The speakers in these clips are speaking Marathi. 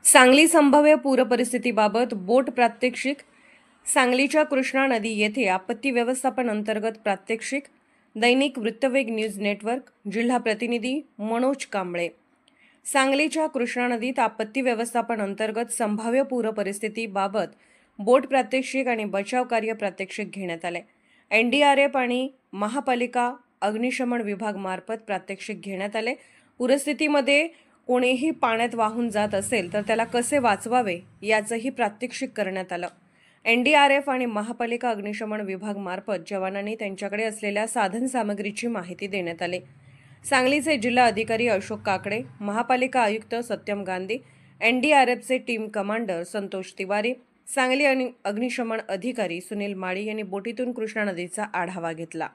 सांगली संभाव्य पूरपरिस्थितीबाबत बोट प्रात्यक्षिक। सांगलीच्या कृष्णा नदी येथे आपत्ती व्यवस्थापन अंतर्गत प्रात्यक्षिक। दैनिक वृत्तवेग न्यूज नेटवर्क। जिल्हा प्रतिनिधी मनोज कांबळे। सांगलीच्या कृष्णा नदीत आपत्ती व्यवस्थापन अंतर्गत संभाव्य पूरपरिस्थितीबाबत बोट प्रात्यक्षिक आणि बचाव कार्य प्रात्यक्षिक घेण्यात आले। NDRF आणि महापालिका अग्निशमन विभाग मार्फत प्रात्यक्षिक घेण्यात आले। पूरस्थितीमध्ये कोणीही पाण्यात वाहून जात असेल तर त्याला कसे वाचवावे याचंही प्रात्यक्षिक करण्यात आलं। NDRF आणि महापालिका अग्निशमन विभाग मार्फत जवानांनी त्यांच्याकडे असलेल्या साधन सामग्रीची माहिती देण्यात आली। सांगलीचे जिल्हा अधिकारी अशोक काकडे, महापालिका आयुक्त सत्यम गांधी, NDRFचे टीम कमांडर संतोष तिवारी, सांगली अग्निशमन अधिकारी सुनील माळी यांनी बोटीतून कृष्णा नदीचा आढावा घेतला।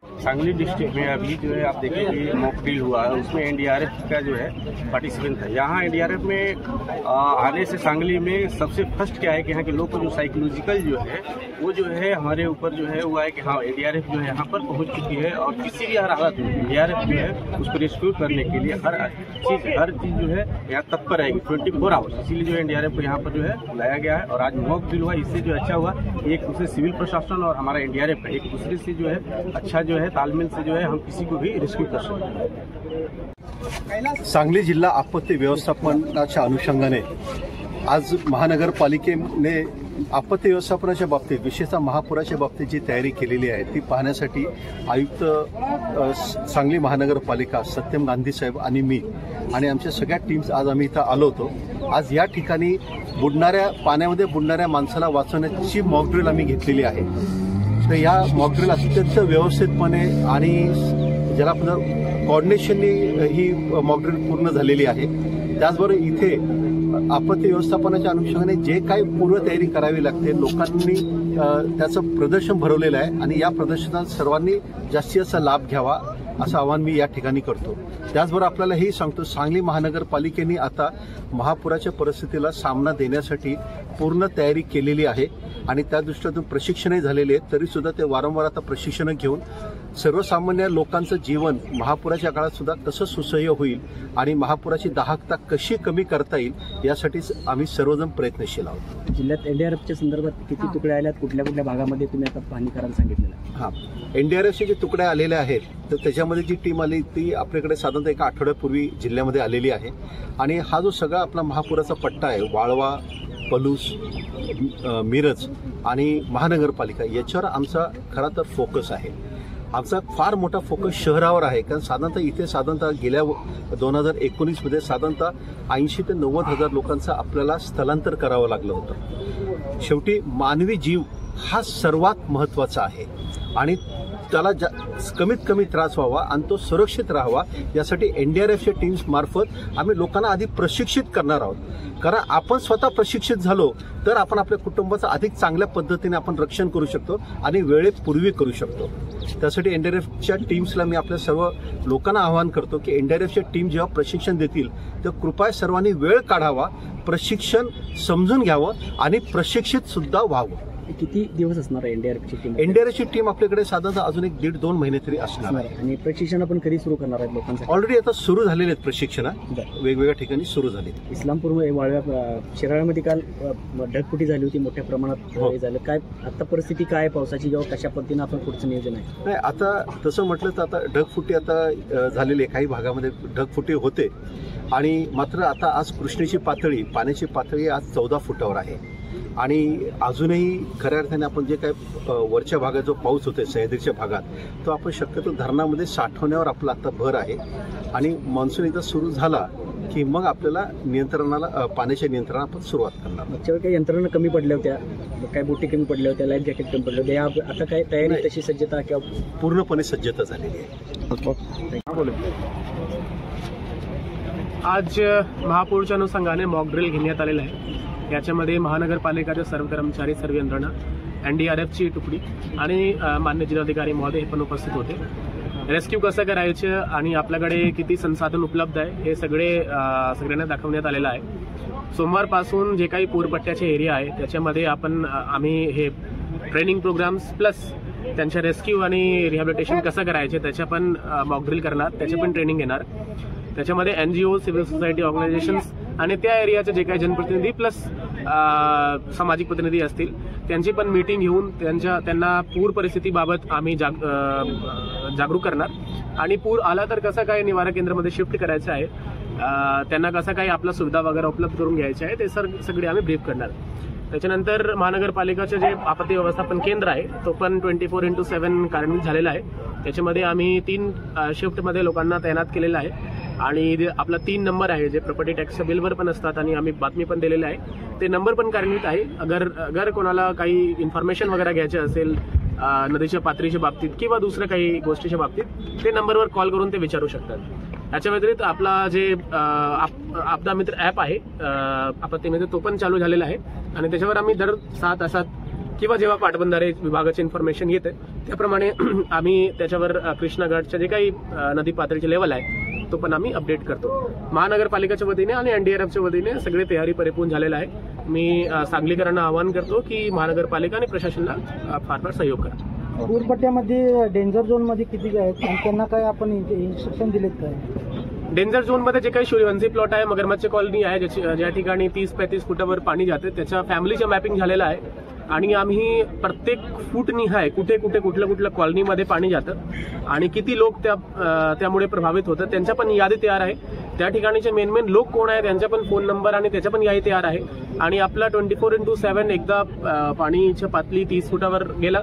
सांगली डिस्ट्रिक्ट में अभी जो है आप देखिए कि मॉक ड्रिल हुआ है, उसमें NDRF का जो है पार्टिसिपेंट है। यहाँ NDRF में आने से सांगली में सबसे फर्स्ट क्या है कि यहाँ के लोग को जो साइकोलॉजिकल जो है वो जो है हमारे ऊपर जो है हुआ है कि हाँ NDRF जो है यहाँ पर पहुँच चुकी है और किसी भी हर हालत में NDRF जो है उसको रेस्क्यू करने के लिए हर चीज़ जो है यहाँ तत्पर रहेगी 24 आवर्स। इसीलिए जो NDRF को यहाँ पर जो है लाया गया है और आज मॉक ड्रिल हुआ, इससे जो अच्छा हुआ एक दूसरे सिविल प्रशासन और हमारा NDRF एक दूसरे से जो है अच्छा जो है तालमेल से जो है हम किसी को भी रेस्क्यू कर सकते हैं। सांगली जिल्हा आपत्ती व्यवस्थापनाच्या अनुषंगाने आज महानगरपालिकेने आपत्ती व्यवस्थापनाच्या बाबतीत विशेषतः महापुराच्या बाबतीत जी तयारी केलेली आहे ती पाहण्यासाठी आयुक्त सांगली महानगरपालिका सत्यम गांधी साहेब आणि मी आणि आमच्या सगळ्या टीम्स आज आम्ही इथं आलो होतो। आज या ठिकाणी पाण्यामध्ये बुडणाऱ्या माणसाला वाचवण्याची मॉक ड्रिल आम्ही घेतलेली आहे। तर या मॉक ड्रिल अत्यंत व्यवस्थितपणे आणि ज्याला आपण कोऑर्डिनेशननी ही मॉक ड्रिल पूर्ण झालेली आहे। त्याचबरोबर इथे आपत्ती व्यवस्थापनाच्या अनुषंगाने जे काही पूर्वतयारी करावी लागते लोकांनी त्याचं प्रदर्शन भरवलेलं आहे आणि या प्रदर्शनात सर्वांनी जास्तीत जास्त लाभ घ्यावा असं आवाहन मी या ठिकाणी करतो। त्याचबरोबर आपल्याला हेही सांगतो सांगली महानगरपालिकेने आता महापुराच्या परिस्थितीला सामना देण्यासाठी पूर्ण तयारी केलेली आहे आणि त्या दृष्टीतून प्रशिक्षणही झालेले आहेत। तरी सुद्धा ते वारंवार आता प्रशिक्षण घेऊन सर्वसामान्य लोकांचं जीवन महापुराच्या काळात सुद्धा कसं सुसह्य होईल आणि महापुराची दाहकता कशी कमी करता येईल यासाठी आम्ही सर्वजण प्रयत्नशील आहोत। जिल्ह्यात NDRFच्या संदर्भात किती तुकडे आल्यात, कुठल्या कुठल्या भागामध्ये तुम्ही आता पाहणी करायला सांगितलेलं? हां, NDRFचे जे तुकडे आलेले आहेत तर त्याच्यामध्ये जी टीम आली ती आपल्याकडे साधारणतः एका आठवड्यापूर्वी जिल्ह्यामध्ये आलेली आहे आणि हा जो सगळा आपला महापुराचा पट्टा आहे वाळवा, पलूस, मिरज आणि महानगरपालिका याच्यावर आमचा खरा तर फोकस आहे। आमचा फार मोठा फोकस शहरावर आहे कारण साधारणतः गेल्या 2019 मध्ये साधारणतः 80 ते 90 हजार लोकांचं आपल्याला स्थलांतर करावं लागलं होतं। शेवटी मानवी जीव हा सर्वात महत्त्वाचा आहे आणि त्याला कमीत कमी त्रास व्हावा आणि तो सुरक्षित राहावा यासाठी NDRFच्या टीम्स मार्फत आम्ही लोकांना आधी प्रशिक्षित करणार आहोत। कारण आपण स्वतः प्रशिक्षित झालो तर आपण आपल्या कुटुंबाचं अधिक चांगल्या पद्धतीने आपण रक्षण करू शकतो आणि वेळेपूर्वी करू शकतो। त्यासाठी NDRFच्या टीम्सला मी आपल्या सर्व लोकांना आवाहन करतो की NDRFच्या टीम जेव्हा प्रशिक्षण देतील तर कृपया सर्वांनी वेळ काढावा, प्रशिक्षण समजून घ्यावं आणि प्रशिक्षित सुद्धा व्हावं। किती दिवस असणार आहे NDRFची टीम? NDRFची टीम आपल्याकडे साधारणतः अजून 1.5-2 महिने तरी असणार आहे आणि प्रशिक्षण आपण कधी सुरू करणार आहेत लोकांसाठी? ऑलरेडी आता सुरू झालेले आहेत प्रशिक्षण वेगवेगळ्या ठिकाणी सुरू झाले। इस्लामपूर वाळव्या शिराळ्यामध्ये काल ढगफुटी झाली होती, मोठ्या प्रमाणात झालं, काय आता परिस्थिती काय पावसाची जेव्हा कशा पद्धतीने आपण पुढचं नियोजन आहे? नाही आता तसं म्हटलं तर आता ढगफुटी आता झालेली आहे, काही भागामध्ये ढगफुटी होते आणि मात्र आता आज कृष्णेची पातळी पाण्याची पातळी आज 14 फुटावर आहे आणि अजूनही खऱ्या अर्थाने आपण जे काय वरच्या भागात जो पाऊस होतोय सह्याद्रीच्या भागात तो आपण शक्यतो धरणामध्ये साठवण्यावर आपला आता भर आहे आणि मान्सून एकदा सुरू झाला की मग आपल्याला पाण्याच्या नियंत्रणाला आपण सुरुवात करणार। मागच्या काही यंत्रणा कमी पडल्या होत्या, काही बोटी कमी पडल्या होत्या, लाईफ जॅकेट कमी पडले होते, आता काय तयारी तशी सज्जता किंवा पूर्णपणे सज्जता झालेली आहे? आज महापूरच्या अनुषंगाने मॉक ड्रिल घेण्यात आलेलं आहे। याच्यामध्ये महानगरपालिकेचे सर्व कर्मचारी, सर्व यंत्रणा, NDRFची तुकडी आणि मान्य जिल्हाधिकारी महोदय हे पण उपस्थित होते। रेस्क्यू कसं करायचं आणि आपल्याकडे किती संसाधन उपलब्ध आहे हे सगळ्यांना दाखवण्यात आलेलं आहे। सोमवारपासून जे काही पूरपट्ट्याचे एरिया आहे त्याच्यामध्ये आम्ही हे ट्रेनिंग प्रोग्राम्स प्लस त्यांच्या रेस्क्यू आणि रिहॅबिलिटेशन कसं करायचे त्याच्या पण मॉक ड्रिल करणार, त्याचे पण ट्रेनिंग घेणार. त्याच्यामध्ये NGO, सिव्हिल सोसायटी ऑर्गनायझेशन्स आणि त्या एरियाचे जे काही जनप्रतिनिधी प्लस सामाजिक प्रतिनिधी असतील त्यांची पण मीटिंग घेऊन त्यांना पूर परिस्थितीबाबत आम्ही जागरूक करणार आणि पूर आला तर कसं काय निवारा केंद्रामध्ये शिफ्ट करायचं आहे, त्यांना कसं काही आपल्या सुविधा वगैरे उपलब्ध करून घ्यायच्या आहे ते सगळे आम्ही ब्रीफ करणार. त्याच्यानंतर महानगरपालिकाचे जे आपत्ती व्यवस्थापन केंद्र आहे तो पण 24/7 कार्यान्वित झालेला आहे. त्याच्यामध्ये आम्ही 3 शिफ्टमध्ये लोकांना तैनात केलेलं आहे आणि आपला 3 नंबर आहे जे प्रॉपर्टी टॅक्सच्या बिलवर पण असतात आणि आम्ही बातमी पण दिलेली आहे, ते नंबर पण कार्यान्वित आहे. अगर कोणाला काही इन्फॉर्मेशन वगैरे घ्यायचे असेल नदीच्या पातळीच्या बाबतीत किंवा दुसऱ्या काही गोष्टीच्या बाबतीत ते नंबरवर कॉल करून ते विचारू शकतात. याच्या व्यतिरिक्त आपला जे आपदा मित्र ॲप आहे आपत्ती मित्र तो पण चालू झालेला आहे आणि त्याच्यावर आम्ही दर 6 तासात किंवा जेव्हा पाटबंधारे विभागाची इन्फॉर्मेशन येते त्याप्रमाणे आम्ही त्याच्यावर कृष्णाघाटच्या जे काही नदी पातळीचे लेवल आहे तो पण आम्ही अपडेट करतो. महानगरपालिकेच्या वतीने आणि NDRFच्या वतीने सगळे तयारी परिपूर्ण झालेला आहे. मी सांगलीकरांना आवाहन करतो की महानगरपालिका आणि प्रशासनाला फार सहयोग करा. पूरपट्ट्यामध्ये डेंजर झोनमध्ये किती आहेत आणि त्यांना काय आपण इन्स्ट्रक्शन दिलेत काय? डेंजर झोनमध्ये जे काही सूर्यवंशी प्लॉट आहे, मगरमच्छ कॉलनी आहे, ज्या ठिकाणी 30-35 फुटावर पाणी जाते त्याच्या फॅमिलीचं मॅपिंग झालेलं आहे आणि आम्ही प्रत्येक फूट निहाय कुठे कुठल्या कॉलनीमध्ये पाणी जातं आणि किती लोक त्यामुळे प्रभावित होतात त्यांच्या पण यादी तयार आहे. त्या ठिकाणीचे मेन लोक कोण आहे त्यांचा पण फोन नंबर आणि त्याच्या पण यादी तयार आहे आणि आपला 24/7 एकदा पाणीच्या पातळी 30 फुटावर गेला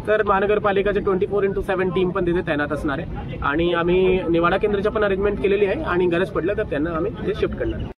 तर महानगरपालिकाचे 24/7 टीम पण तिथे तैनात असणार आहे आणि आम्ही निवाडा केंद्राच्या पण अरेंजमेंट केलेली आहे आणि गरज पडलं तर त्यांना आम्ही तिथे शिफ्ट करणार.